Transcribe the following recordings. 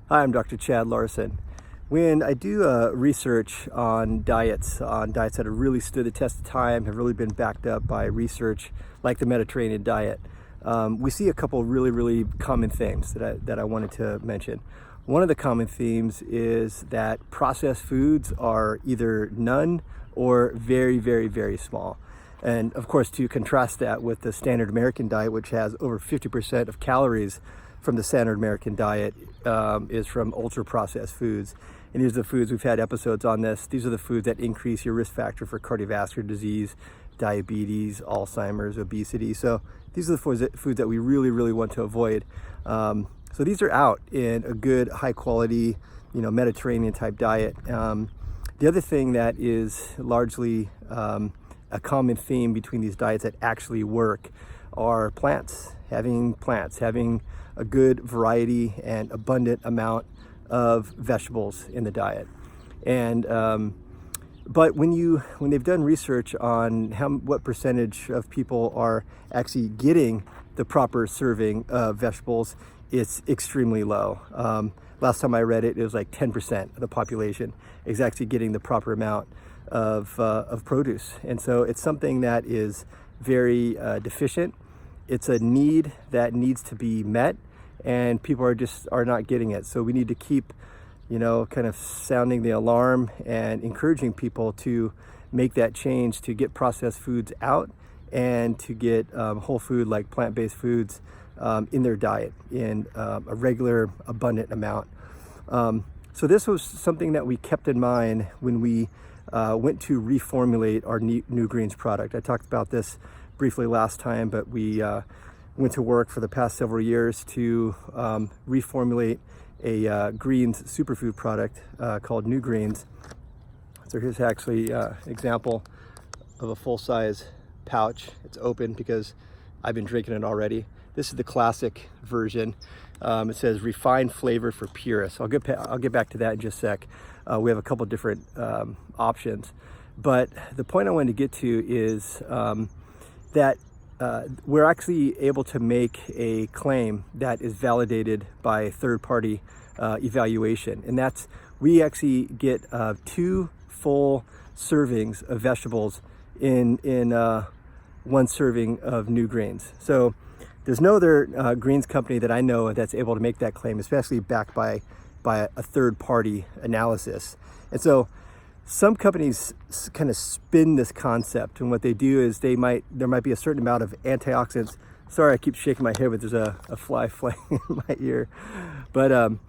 Hi, I'm Dr. Chad Larson. When I do research on diets that have really stood the test of time, have really been backed up by research like the Mediterranean diet, we see a couple really common themes that I wanted to mention. One of the common themes is that processed foods are either none or very small. And of course, to contrast that with the standard American diet, which has over 50% of calories from the standard American diet is from ultra processed foods. And these are the foods, we've had episodes on this, these are the foods that increase your risk factor for cardiovascular disease, diabetes, Alzheimer's, obesity. So these are the foods that we really want to avoid. So these are out in a good, high quality, Mediterranean type diet. The other thing that is largely a common theme between these diets that actually work are plants, having a good variety and abundant amount of vegetables in the diet. And but when they've done research on what percentage of people are actually getting the proper serving of vegetables, it's extremely low. Last time I read it, it was like 10% of the population is actually getting the proper amount of produce. And so it's something that is very deficient. It's a need that needs to be met, and people are not getting it. So we need to keep, kind of sounding the alarm and encouraging people to make that change, to get processed foods out and to get whole food, like plant-based foods, in their diet in a regular, abundant amount. So this was something that we kept in mind when we went to reformulate our New Greens product. I talked about this briefly last time, but we went to work for the past several years to reformulate a greens superfood product called New Greens. So here's actually an example of a full-size pouch. It's open because I've been drinking it already. This is the classic version. It says refined flavor for purists. I'll get back to that in just a sec. We have a couple different options, but the point I wanted to get to is that we're actually able to make a claim that is validated by third-party evaluation, and that's we actually get 2 full servings of vegetables in one serving of New Greens. So there's no other greens company that I know that's able to make that claim, especially backed by a third-party analysis. And so some companies kind of spin this concept, and what they do is there might be a certain amount of antioxidants. Sorry, I keep shaking my head, but there's a fly flying in my ear. But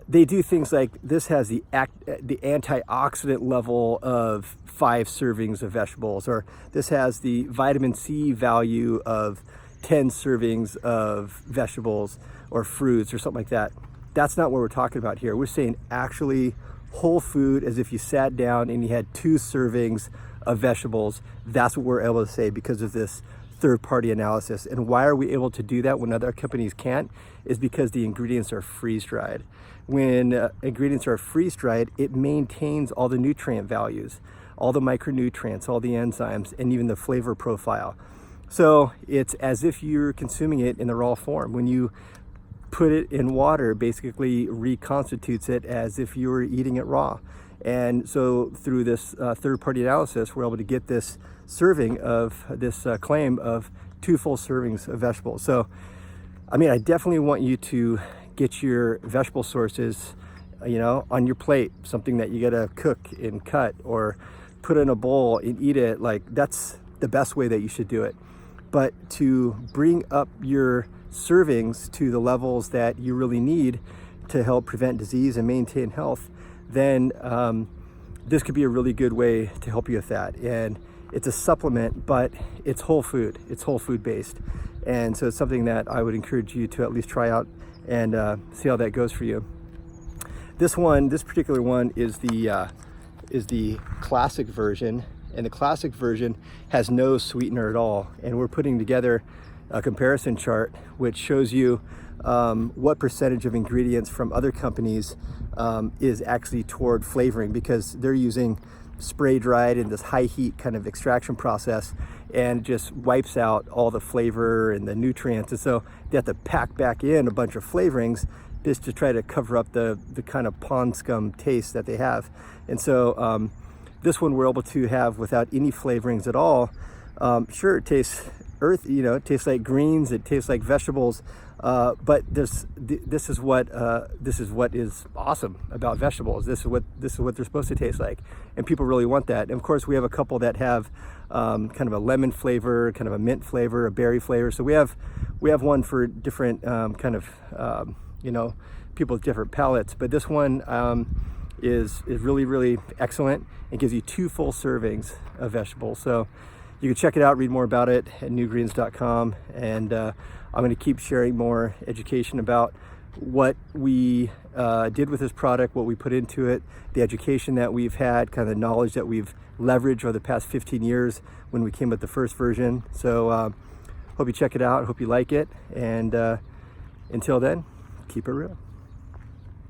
they do things like this has the antioxidant level of 5 servings of vegetables, or this has the vitamin C value of 10 servings of vegetables or fruits or something like that. That's not what we're talking about here. We're saying actually whole food, as if you sat down and you had 2 servings of vegetables. That's what we're able to say because of this third-party analysis. And why are we able to do that when other companies can't? Is because the ingredients are freeze-dried. When ingredients are freeze-dried, it maintains all the nutrient values, all the micronutrients, all the enzymes, and even the flavor profile. So it's as if you're consuming it in the raw form. When you put it in water, basically reconstitutes it as if you were eating it raw. And so through this third-party analysis, we're able to get this serving of this claim of 2 full servings of vegetables. So, I definitely want you to get your vegetable sources, on your plate, something that you gotta cook and cut or put in a bowl and eat it. Like, that's the best way that you should do it. But to bring up your servings to the levels that you really need to help prevent disease and maintain health, then this could be a really good way to help you with that. And it's a supplement, but it's whole food. It's whole food based. And so it's something that I would encourage you to at least try out and see how that goes for you. This particular one is the classic version. And the classic version has no sweetener at all. And we're putting together a comparison chart which shows you what percentage of ingredients from other companies is actually toward flavoring, because they're using spray dried in this high heat kind of extraction process, and just wipes out all the flavor and the nutrients. And so they have to pack back in a bunch of flavorings just to try to cover up the kind of pond scum taste that they have. And so this one we're able to have without any flavorings at all. Sure, it tastes earthy, it tastes like greens, it tastes like vegetables, but this is what is awesome about vegetables. This is what they're supposed to taste like, and people really want that. And of course, we have a couple that have kind of a lemon flavor, kind of a mint flavor, a berry flavor. So we have one for different kind of people with different palates. But this one is really, really excellent. It gives you 2 full servings of vegetables. So you can check it out, read more about it at newgreens.com. And I'm going to keep sharing more education about what we did with this product, what we put into it, the education that we've had, kind of the knowledge that we've leveraged over the past 15 years when we came with the first version. So hope you check it out. Hope you like it. And until then, keep it real.